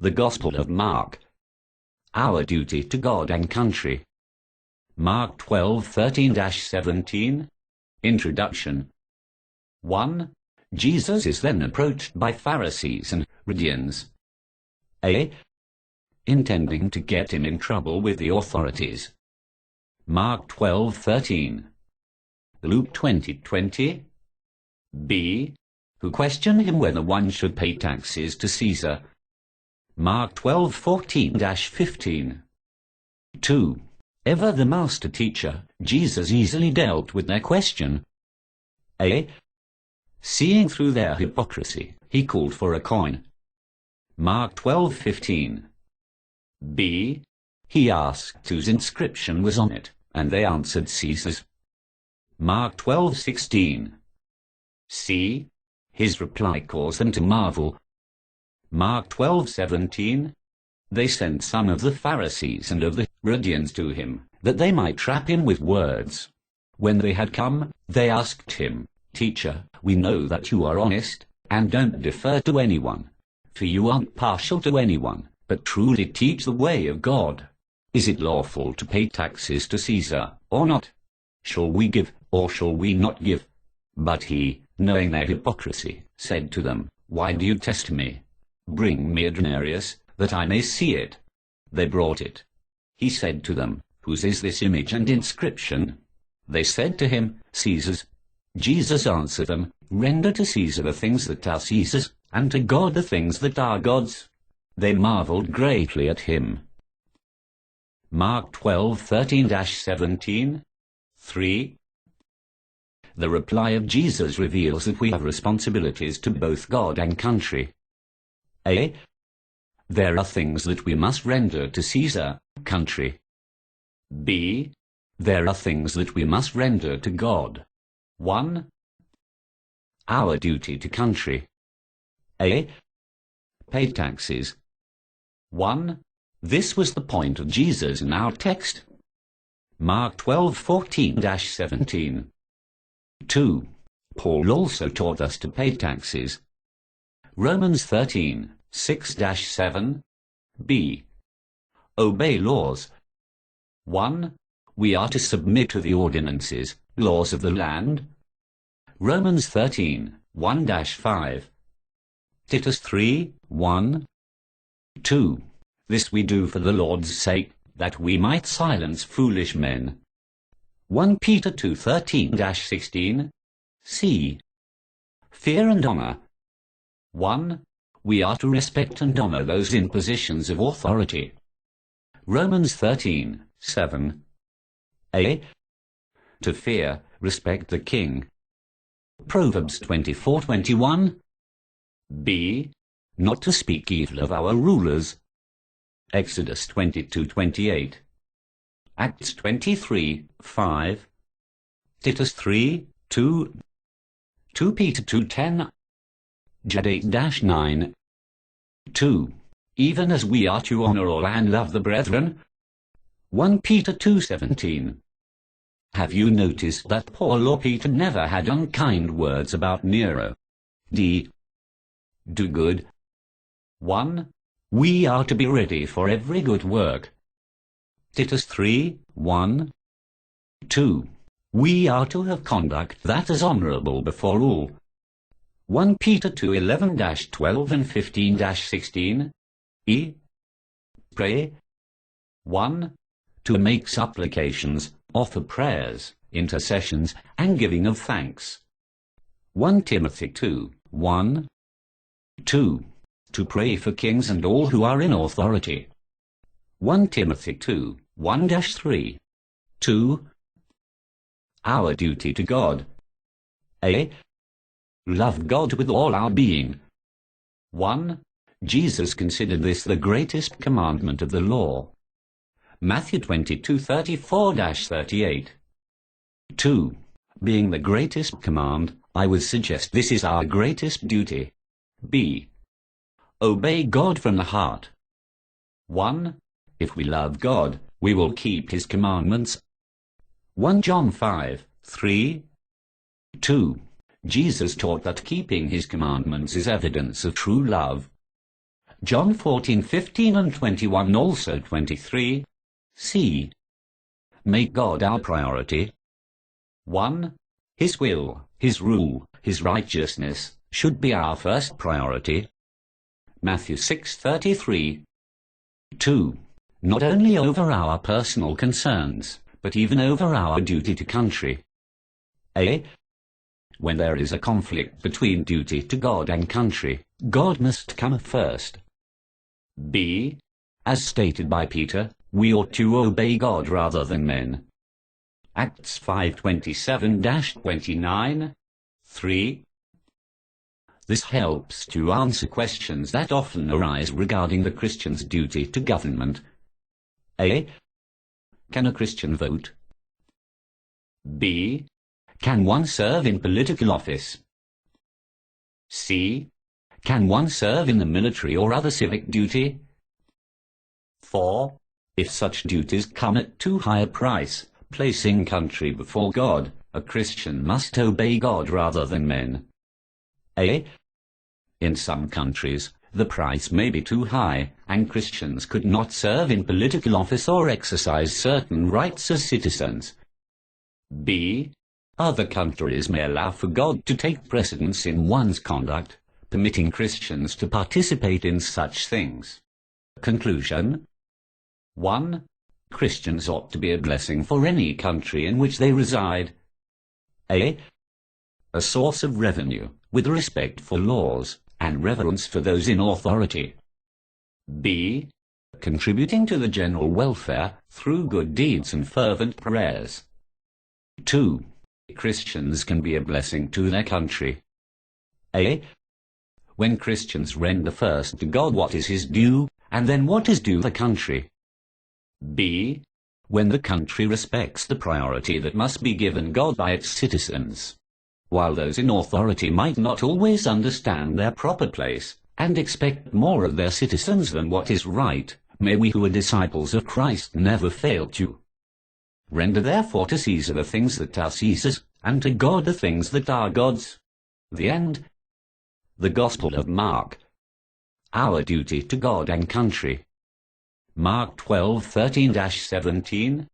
The Gospel of Mark. Our duty to God and country. Mark 12:13-17. Introduction. 1. Jesus is then approached by Pharisees and Herodians. A. Intending to get him in trouble with the authorities. Mark 12:13. Luke 20:20. B. Who question him whether one should pay taxes to Caesar. Mark 12:14-15. 2. Ever the master teacher, Jesus easily dealt with their question. A. Seeing through their hypocrisy, he called for a coin. Mark 12:15. B. He asked whose inscription was on it, and they answered Caesar's. Mark 12:16. C. His reply caused them to marvel. Mark 12:17. They sent some of the Pharisees and of the Herodians to him, that they might trap him with words. When they had come, they asked him, Teacher, we know that you are honest, and don't defer to anyone, for you aren't partial to anyone, but truly teach the way of God. Is it lawful to pay taxes to Caesar, or not? Shall we give, or shall we not give? But he, knowing their hypocrisy, said to them, Why do you test me? Bring me a denarius, that I may see it. They brought it. He said to them, Whose is this image and inscription? They said to him, Caesar's. Jesus answered them, Render to Caesar the things that are Caesar's, and to God the things that are God's. They marveled greatly at him. Mark 12:13-17. 3. The reply of Jesus reveals that we have responsibilities to both God and country. A. There are things that we must render to Caesar, country. B. There are things that we must render to God. 1. Our duty to country. A. Pay taxes. 1. This was the point of Jesus in our text. Mark 12:14-17. 2. Paul also taught us to pay taxes. Romans 13:6-7. B. Obey laws. 1. We are to submit to the ordinances, laws of the land. Romans 13:1-5. Titus 3:1. 2. This we do for the Lord's sake, that we might silence foolish men. 1 Peter 2:13-16. C. Fear and honor. 1. We are to respect and honor those in positions of authority. Romans 13:7. A. To fear, respect the king. Proverbs 24:21. B. Not to speak evil of our rulers. Exodus 22:28. Acts 23:5. Titus 3:2. 2 Peter 2:10. Jed 8-9. 2. Even as we are to honor all and love the brethren. 1 Peter 2:17. Have you noticed that Paul or Peter never had unkind words about Nero? D. Do good. 1. We are to be ready for every good work. Titus 3:1. 2. We are to have conduct that is honorable before all. 1 Peter 2:11-12 and 15-16. E. Pray. 1. To make supplications, offer prayers, intercessions, and giving of thanks. 1 Timothy 2:1. 2. To pray for kings and all who are in authority. 1 Timothy 2:1-3. 2. Our duty to God. A. Love God with all our being. 1. Jesus considered this the greatest commandment of the law. Matthew 22:34-38. 2. Being the greatest command, I would suggest this is our greatest duty. B. Obey God from the heart. 1. If we love God, we will keep his commandments. 1 John 5:3. 2. Jesus taught that keeping his commandments is evidence of true love. John 14:15 and 21, also 23. C. Make God our priority. 1. His will, His rule, His righteousness should be our first priority. Matthew 6:33. 2. Not only over our personal concerns, but even over our duty to country. A. When there is a conflict between duty to God and country, God must come first. B. As stated by Peter, we ought to obey God rather than men. Acts 5:27-29. 3. This helps to answer questions that often arise regarding the Christian's duty to government. A. Can a Christian vote? B. Can one serve in political office? C. Can one serve in the military or other civic duty? 4. If such duties come at too high a price, placing country before God, a Christian must obey God rather than men. A. In some countries, the price may be too high, and Christians could not serve in political office or exercise certain rights as citizens. B. Other countries may allow for God to take precedence in one's conduct, permitting Christians to participate in such things. Conclusion. 1. Christians ought to be a blessing for any country in which they reside. A. A source of revenue, with respect for laws, and reverence for those in authority. B. Contributing to the general welfare through good deeds and fervent prayers. 2. Christians can be a blessing to their country. A. When Christians render first to God what is His due, and then what is due the country. B. When the country respects the priority that must be given God by its citizens. While those in authority might not always understand their proper place, and expect more of their citizens than what is right, may we who are disciples of Christ never fail to render therefore to Caesar the things that are Caesar's, and to God the things that are God's. The end. The Gospel of Mark. Our duty to God and country. Mark 12:13-17.